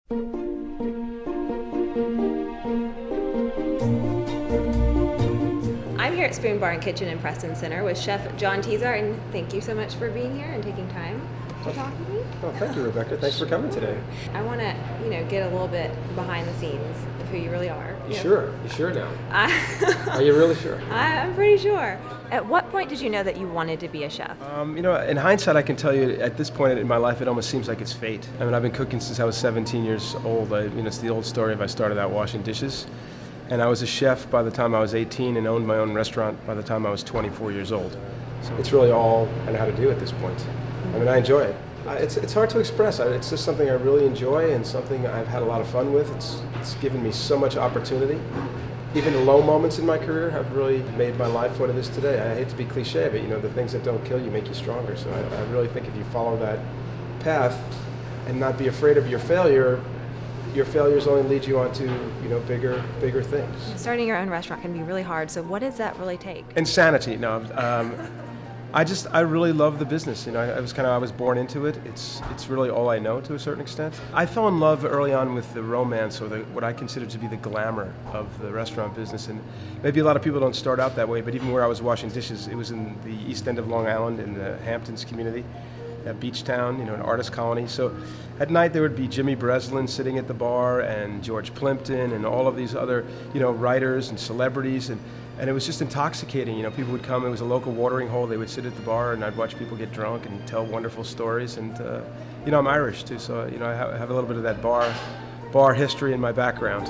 I'm here at Spoon Bar and Kitchen in Preston Center with Chef John Tesar, and thank you so much for being here and taking time to talk with me. Well, thank you, Rebecca. Thanks for coming today. I want to, get a little bit behind the scenes of who you really are. You sure? You sure now? Are you really sure? I'm pretty sure. At what point did you know that you wanted to be a chef? In hindsight, I can tell you at this point in my life, it almost seems like it's fate. I mean, I've been cooking since I was 17 years old. It's the old story of I started out washing dishes. And I was a chef by the time I was 18 and owned my own restaurant by the time I was 24 years old. So it's really all I know how to do at this point. I mean, I enjoy it. It's hard to express. It's just something I really enjoy and something I've had a lot of fun with. It's given me so much opportunity. Even the low moments in my career have really made my life what it is today. I hate to be cliche, but the things that don't kill you make you stronger. So I really think if you follow that path and not be afraid of your failures only lead you on to bigger things. Starting your own restaurant can be really hard. So what does that really take? Insanity. No, I really love the business. I was born into it. It's really all I know to a certain extent. I fell in love early on with the romance or what I consider to be the glamour of the restaurant business. And maybe a lot of people don't start out that way, but even where I was washing dishes, it was in the East End of Long Island in the Hamptons community. At Beach Town, an artist colony. So at night there would be Jimmy Breslin sitting at the bar and George Plimpton and all of these other, writers and celebrities, and it was just intoxicating. People would come. It was a local watering hole. They would sit at the bar, and I'd watch people get drunk and tell wonderful stories. And I'm Irish too, so I have a little bit of that bar history in my background.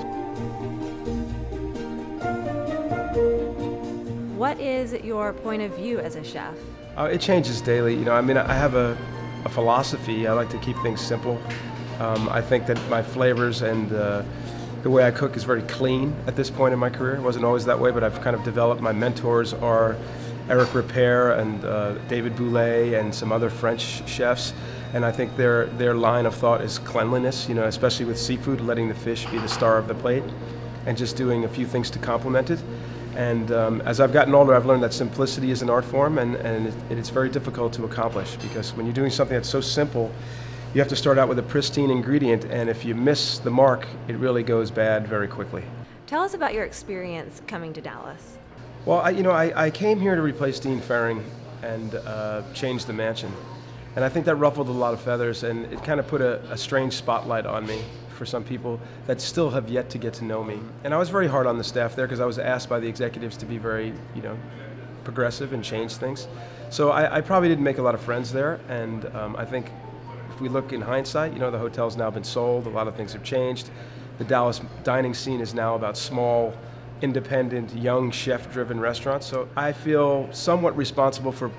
What is your point of view as a chef? It changes daily. I have a philosophy. I like to keep things simple. I think that my flavors and the way I cook is very clean at this point in my career. It wasn't always that way, but I've kind of developed. My mentors are Eric Ripert and David Boulay and some other French chefs. And I think their line of thought is cleanliness, especially with seafood, letting the fish be the star of the plate and just doing a few things to complement it. And as I've gotten older, I've learned that simplicity is an art form, and it's very difficult to accomplish, because when you're doing something that's so simple, you have to start out with a pristine ingredient, and if you miss the mark, it really goes bad very quickly. Tell us about your experience coming to Dallas. Well, I came here to replace Dean Ferring and change the mansion. And I think that ruffled a lot of feathers, and it kind of put a strange spotlight on me for some people that still have yet to get to know me. And I was very hard on the staff there because I was asked by the executives to be very, progressive and change things. So I probably didn't make a lot of friends there, and I think if we look in hindsight, the hotel's now been sold, a lot of things have changed. The Dallas dining scene is now about small, independent, young, chef-driven restaurants. So I feel somewhat responsible for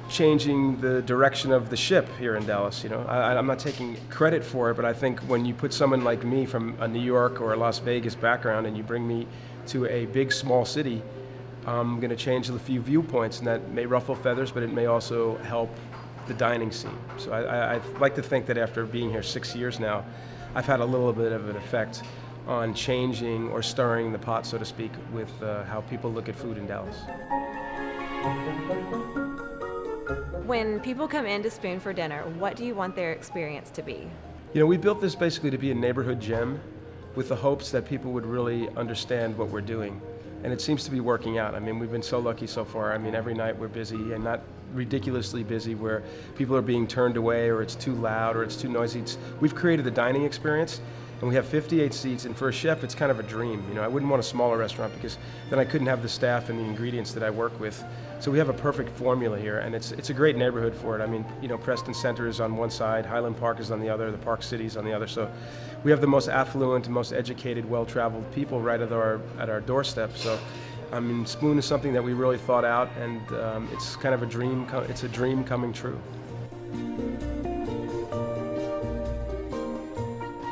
changing the direction of the ship here in Dallas. I'm not taking credit for it, but I think when you put someone like me from a New York or a Las Vegas background and you bring me to a big, small city, I'm going to change a few viewpoints, and that may ruffle feathers, but it may also help the dining scene. So I'd like to think that after being here 6 years now, I've had a little bit of an effect on changing or stirring the pot, so to speak, with how people look at food in Dallas. When people come into Spoon for dinner, what do you want their experience to be? We built this basically to be a neighborhood gem with the hopes that people would really understand what we're doing. And it seems to be working out. We've been so lucky so far. Every night we're busy, and not ridiculously busy where people are being turned away or it's too loud or it's too noisy. We've created a dining experience, and we have 58 seats, and for a chef it's kind of a dream. I wouldn't want a smaller restaurant because then I couldn't have the staff and the ingredients that I work with. So we have a perfect formula here, and it's a great neighborhood for it. Preston Center is on one side, Highland Park is on the other, the Park City is on the other. So we have the most affluent, most educated, well-traveled people right at our doorstep. So Spoon is something that we really thought out, and it's kind of a dream. It's a dream coming true.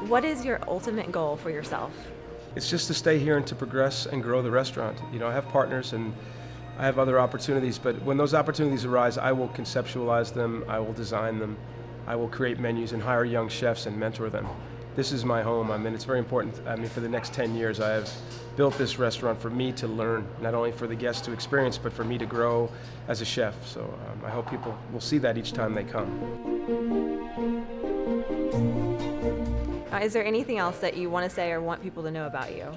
What is your ultimate goal for yourself? It's just to stay here and to progress and grow the restaurant. I have partners and I have other opportunities, but when those opportunities arise, I will conceptualize them, I will design them, I will create menus and hire young chefs and mentor them. This is my home. It's very important. For the next 10 years, I have built this restaurant for me to learn, not only for the guests to experience, but for me to grow as a chef. So I hope people will see that each time they come. Is there anything else that you want to say or want people to know about you?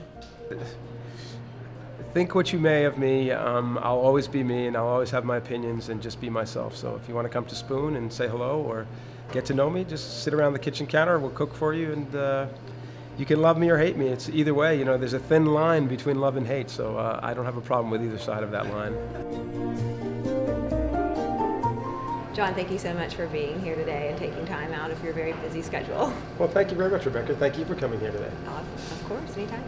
Think what you may of me. I'll always be me, and I'll always have my opinions and just be myself. So if you want to come to Spoon and say hello or get to know me, just sit around the kitchen counter. We'll cook for you, and you can love me or hate me. It's either way. You know, there's a thin line between love and hate, so I don't have a problem with either side of that line. John, thank you so much for being here today and taking time out of your very busy schedule. Well, thank you very much, Rebecca. Thank you for coming here today. Of course, anytime.